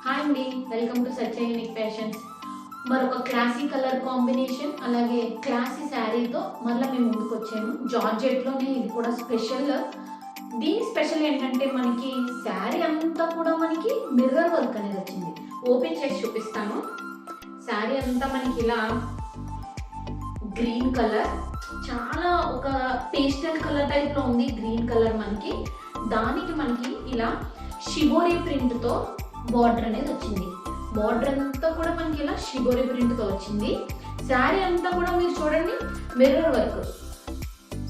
Hi అండి, welcome to such unique fashions. మరొక classy colour combination అలాగే క్లాసీ శారీతో మళ్ళీ మేము ముందుకు వచ్చాము. జార్జెట్లోనే ఇది కూడా స్పెషల్. దీని స్పెషల్ ఏంటంటే మనకి శారీ అంతా కూడా మనకి మిర్రర్ వర్క్ అనేది వచ్చింది. ఓపెన్ చేసి చూపిస్తాను. శారీ అంతా మనకి ఇలా గ్రీన్ కలర్, చాలా ఒక పేస్టల్ కలర్ టైప్లో ఉంది. గ్రీన్ కలర్ మనకి దానికి మనకి ఇలా షిబోరి ప్రింట్తో బార్డర్ అనేది వచ్చింది. బార్డర్ అంతా కూడా మనకి ఇలా షిబోరి ప్రింట్తో వచ్చింది. శారీ అంతా కూడా మీరు చూడండి mirror work.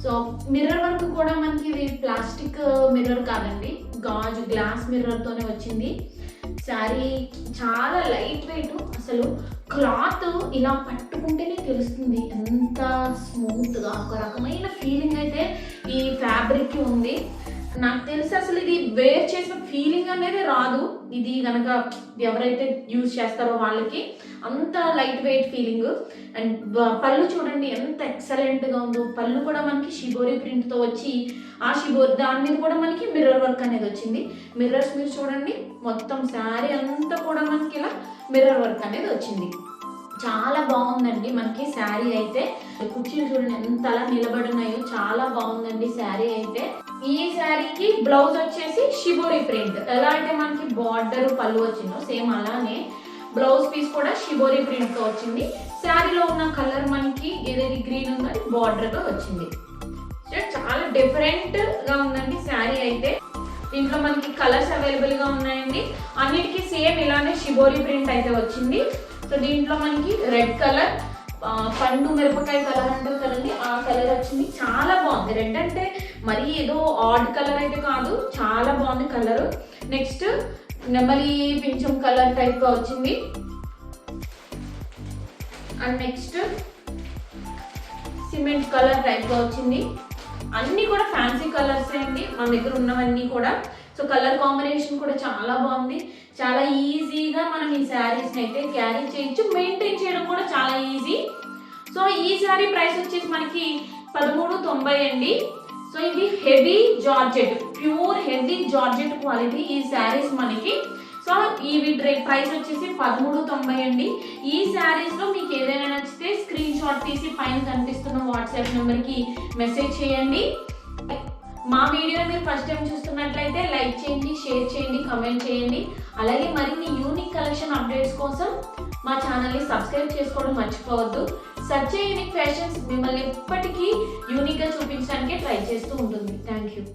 So mirror work కూడా మనకి ఇది ప్లాస్టిక్ మిర్రర్ కాదండి, గాజు గ్లాస్ మిర్రర్తోనే వచ్చింది. శారీ చాలా లైట్ వెయిట్, అసలు క్లాత్ ఇలా పట్టుకుంటేనే తెలుస్తుంది ఎంత స్మూత్గా, ఒక రకమైన ఫీలింగ్ అయితే ఈ ఫ్యాబ్రిక్కి ఉంది. నాకు తెలిసి అసలు ఇది వేర్ చేసిన ఫీలింగ్ అనేది రాదు. ఇది కనుక ఎవరైతే యూజ్ చేస్తారో వాళ్ళకి అంత లైట్ వెయిట్ ఫీలింగ్. అండ్ పళ్ళు చూడండి ఎంత ఎక్సలెంట్గా ఉందో. పళ్ళు కూడా మనకి షిబోరి ప్రింట్తో వచ్చి ఆ షిబోరి దాని మీద కూడా మనకి మిర్రర్ వర్క్ అనేది వచ్చింది. మిర్రర్స్ మీరు చూడండి, మొత్తం శారీ అంతా కూడా మనకి ఇలా మిర్రర్ వర్క్ అనేది వచ్చింది. చాలా బాగుందండి మనకి శారీ అయితే. కుర్చీలు చూడండి ఎంత అలా నిలబడినాయో, చాలా బాగుందండి శారీ అయితే. ఈ శారీకి బ్లౌజ్ వచ్చేసి షిబోరి ప్రింట్. ఎలా అయితే మనకి బార్డర్ పళ్ళు వచ్చిందో సేమ్ అలానే బ్లౌజ్ పీస్ కూడా షిబోరి ప్రింట్ తో వచ్చింది. శారీలో ఉన్న కలర్ మనకి ఏదైతే గ్రీన్ ఉందో అది బార్డర్ తో వచ్చింది. చాలా డిఫరెంట్ గా ఉందండి శారీ అయితే. దీంట్లో మనకి కలర్స్ అవైలబుల్ గా ఉన్నాయండి. అన్నిటికీ సేమ్ ఇలానే షిబోరి ప్రింట్ అయితే వచ్చింది. సో దీంట్లో మనకి రెడ్ కలర్, పండు మిరపకాయ కలర్ అంటారు కదండి, ఆ కలర్ వచ్చింది. చాలా బాగుంది. రెడ్ అంటే మరీ ఏదో ఆడ్ కలర్ అయితే కాదు, చాలా బాగుంది కలర్. నెక్స్ట్ నెమలి పింఛం కలర్ టైప్ గా వచ్చింది. And next cement colour type గా వచ్చింది. అన్ని కూడా ఫ్యాన్సీ కలర్స్ అండి మన దగ్గర ఉన్నవన్నీ కూడా. సో కలర్ కాంబినేషన్ కూడా చాలా బాగుంది. చాలా ఈజీగా మనం ఈ శారీస్ని అయితే క్యారీ చేయొచ్చు, మెయింటైన్ చేయడం కూడా చాలా ఈజీ. సో ఈ శారీ ప్రైస్ వచ్చేసి మనకి 1390 అండి. సో ఇది heavy georgette, pure heavy georgette quality ఈ శారీస్ మనకి. సో ఈ ప్రైస్ వచ్చేసి 1390 అండి. ఈ శారీస్లో మీకు ఏదైనా నచ్చితే స్క్రీన్ షాట్ తీసి పైన కనిపిస్తున్న వాట్సాప్ నెంబర్కి మెసేజ్ చేయండి. మా వీడియో మీరు ఫస్ట్ టైం చూస్తున్నట్లయితే లైక్ చేయండి, షేర్ చేయండి, కమెంట్ చేయండి. అలాగే మరిన్ని యూనిక్ కలెక్షన్ అప్డేట్స్ కోసం మా ఛానల్ని సబ్స్క్రైబ్ చేసుకోవడం మర్చిపోవద్దు. సచ్ యూనిక్ ఫ్యాషన్స్ మిమ్మల్ని ఎప్పటికీ యూనిక్గా చూపించడానికి ట్రై చేస్తూ ఉంటుంది. Thank you.